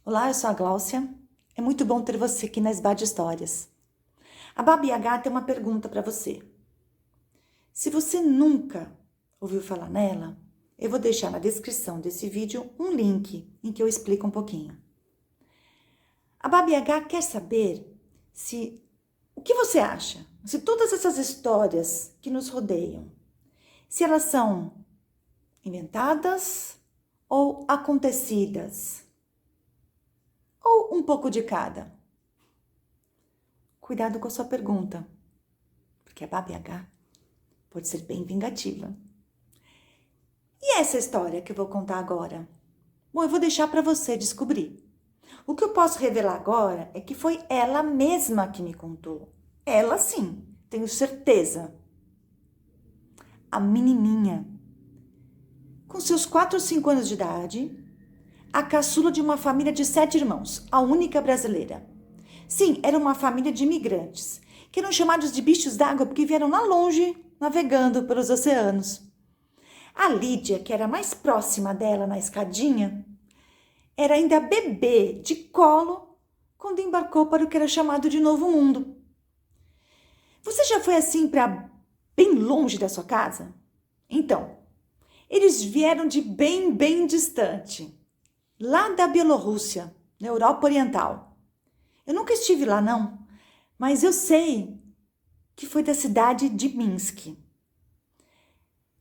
Olá, eu sou a Gláucia. É muito bom ter você aqui na SBA de Histórias. A Baba Yaga tem uma pergunta para você. Se você nunca ouviu falar nela, eu vou deixar na descrição desse vídeo um link em que eu explico um pouquinho. A Baba Yaga quer saber o que você acha? Se todas essas histórias que nos rodeiam, se elas são inventadas ou acontecidas? Ou um pouco de cada? Cuidado com a sua pergunta, porque a Baba Yaga pode ser bem vingativa. E essa história que eu vou contar agora? Bom, eu vou deixar para você descobrir. O que eu posso revelar agora é que foi ela mesma que me contou. Ela sim, tenho certeza. A menininha, com seus 4 ou 5 anos de idade, a caçula de uma família de 7 irmãos, a única brasileira. Sim, era uma família de imigrantes, que eram chamados de bichos d'água porque vieram lá longe, navegando pelos oceanos. A Lídia, que era mais próxima dela na escadinha, era ainda bebê de colo quando embarcou para o que era chamado de Novo Mundo. Você já foi assim para bem longe da sua casa? Então, eles vieram de bem distante, lá da Bielorrússia, na Europa Oriental. Eu nunca estive lá, não, mas eu sei que foi da cidade de Minsk.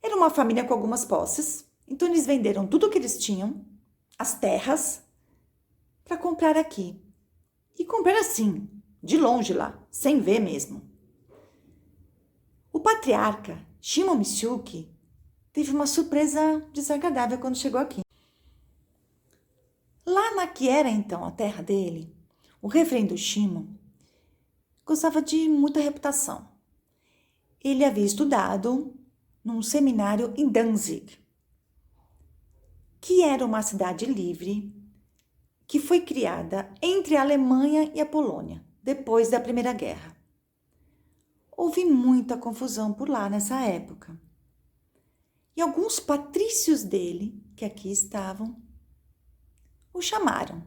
Era uma família com algumas posses, então eles venderam tudo o que eles tinham, as terras, para comprar aqui. E comprar assim, de longe lá, sem ver mesmo. O patriarca, Shimon Mishuk, teve uma surpresa desagradável quando chegou aqui. Lá na que era então a terra dele, o reverendo Shimon gostava de muita reputação. Ele havia estudado num seminário em Danzig, que era uma cidade livre que foi criada entre a Alemanha e a Polônia, depois da Primeira Guerra. Houve muita confusão por lá nessa época. E alguns patrícios dele, que aqui estavam, o chamaram.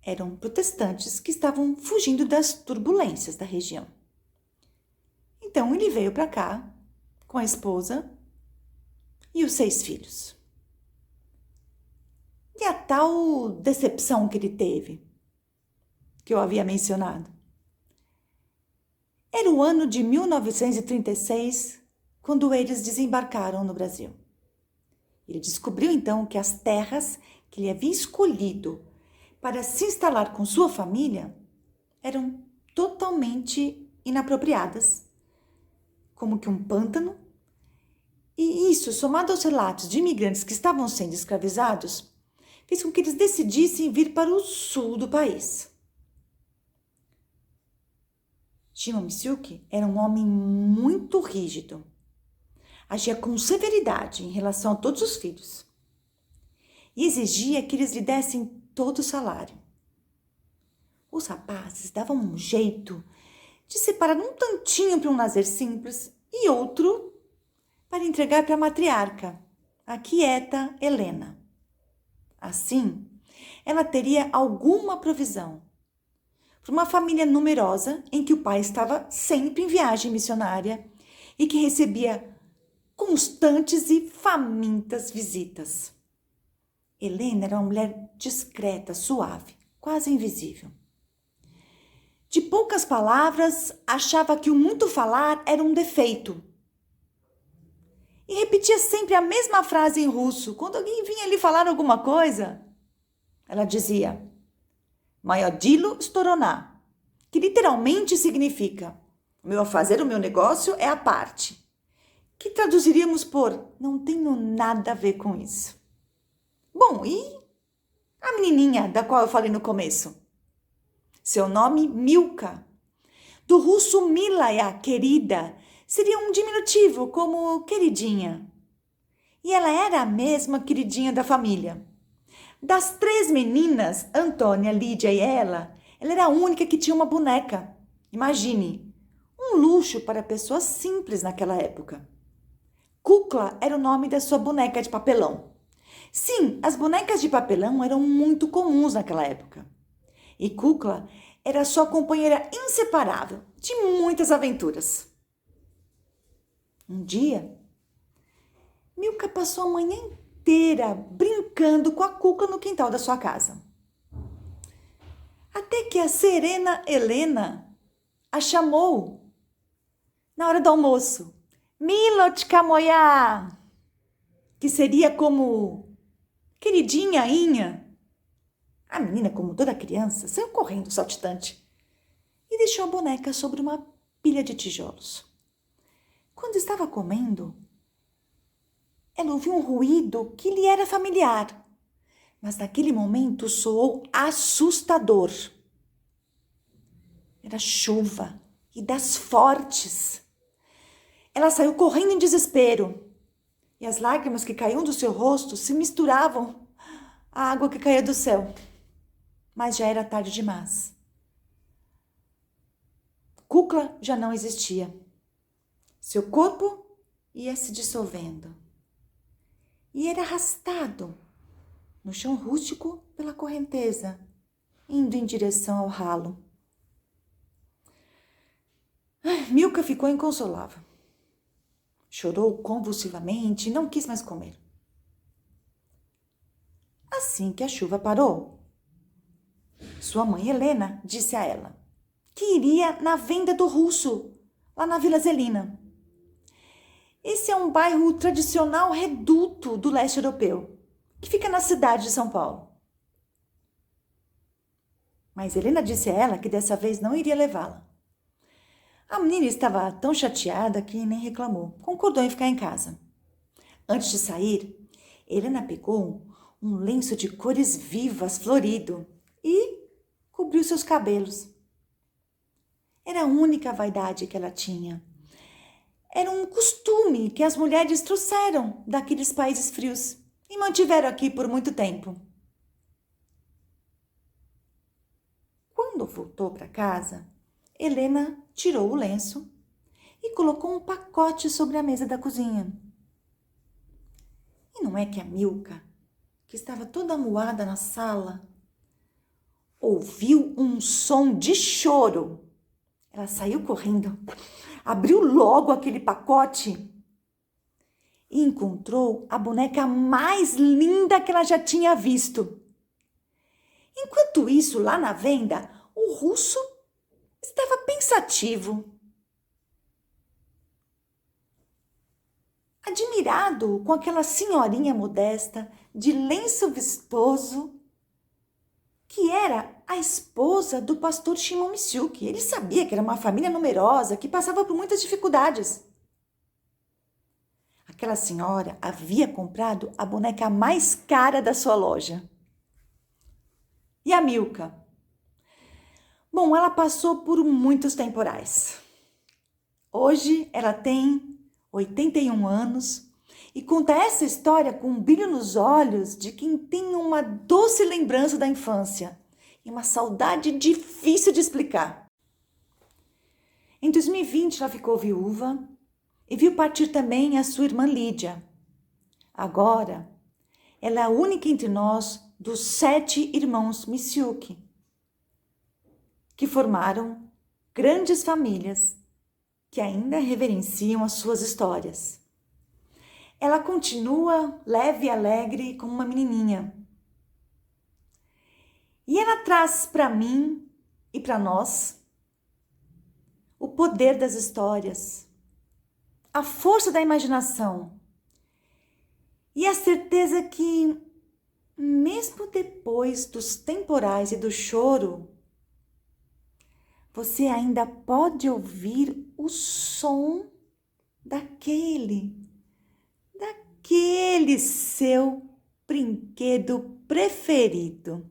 Eram protestantes que estavam fugindo das turbulências da região. Então ele veio para cá com a esposa e os 6 filhos. E a tal decepção que ele teve, que eu havia mencionado. Era o ano de 1936, quando eles desembarcaram no Brasil. Ele descobriu então que as terras que ele havia escolhido para se instalar com sua família eram totalmente inapropriadas, como que um pântano. E isso, somado aos relatos de imigrantes que estavam sendo escravizados, fez com que eles decidissem vir para o sul do país. Shimon Mishuk era um homem muito rígido. Agia com severidade em relação a todos os filhos. E exigia que eles lhe dessem todo o salário. Os rapazes davam um jeito de separar um tantinho para um lazer simples e outro para entregar para a matriarca, a quieta Helena. Assim, ela teria alguma provisão para uma família numerosa em que o pai estava sempre em viagem missionária e que recebia constantes e famintas visitas. Helena era uma mulher discreta, suave, quase invisível. De poucas palavras, achava que o muito falar era um defeito. E repetia sempre a mesma frase em russo. Quando alguém vinha lhe falar alguma coisa, ela dizia "Mayodilo storoná", que literalmente significa "o meu fazer, o meu negócio é a parte", que traduziríamos por "não tenho nada a ver com isso". Bom, e a menininha da qual eu falei no começo? Seu nome, Milka. Do russo Milaya, querida, seria um diminutivo como queridinha. E ela era a mesma queridinha da família. Das 3 meninas, Antônia, Lídia e ela era a única que tinha uma boneca. Imagine, um luxo para pessoas simples naquela época. Kukla era o nome da sua boneca de papelão. Sim, as bonecas de papelão eram muito comuns naquela época. E Kukla era sua companheira inseparável de muitas aventuras. Um dia, Milka passou a manhã inteira brincando com a Kukla no quintal da sua casa. Até que a serena Helena a chamou na hora do almoço. Milotka moja, que seria como queridinha Inha. A menina, como toda criança, saiu correndo saltitante e deixou a boneca sobre uma pilha de tijolos. Quando estava comendo, ela ouviu um ruído que lhe era familiar, mas naquele momento soou assustador. Era chuva e das fortes. Ela saiu correndo em desespero e as lágrimas que caíam do seu rosto se misturavam à água que caía do céu. Mas já era tarde demais. Kukla já não existia. Seu corpo ia se dissolvendo e era arrastado no chão rústico pela correnteza, indo em direção ao ralo. Milka ficou inconsolável. Chorou convulsivamente e não quis mais comer. Assim que a chuva parou, sua mãe Helena disse a ela que iria na venda do Russo, lá na Vila Zelina. Esse é um bairro tradicional reduto do leste europeu, que fica na cidade de São Paulo. Mas Helena disse a ela que dessa vez não iria levá-la. A menina estava tão chateada que nem reclamou. Concordou em ficar em casa. Antes de sair, Helena pegou um lenço de cores vivas, florido, e cobriu seus cabelos. Era a única vaidade que ela tinha. Era um costume que as mulheres trouxeram daqueles países frios e mantiveram aqui por muito tempo. Quando voltou para casa, Helena tirou o lenço e colocou um pacote sobre a mesa da cozinha. E não é que a Milka, que estava toda amuada na sala, ouviu um som de choro. Ela saiu correndo, abriu logo aquele pacote e encontrou a boneca mais linda que ela já tinha visto. Enquanto isso, lá na venda, o Russo estava pensativo, admirado com aquela senhorinha modesta, de lenço vistoso, que era a esposa do pastor Shimon Misiuki. Ele sabia que era uma família numerosa, que passava por muitas dificuldades. Aquela senhora havia comprado a boneca mais cara da sua loja. E a Milka? Bom, ela passou por muitos temporais. Hoje ela tem 81 anos e conta essa história com um brilho nos olhos de quem tem uma doce lembrança da infância e uma saudade difícil de explicar. Em 2020 ela ficou viúva e viu partir também a sua irmã Lídia. Agora, ela é a única entre nós dos 7 irmãos Misiuki, que formaram grandes famílias que ainda reverenciam as suas histórias. Ela continua leve e alegre como uma menininha. E ela traz para mim e para nós o poder das histórias, a força da imaginação e a certeza que, mesmo depois dos temporais e do choro, você ainda pode ouvir o som daquele seu brinquedo preferido.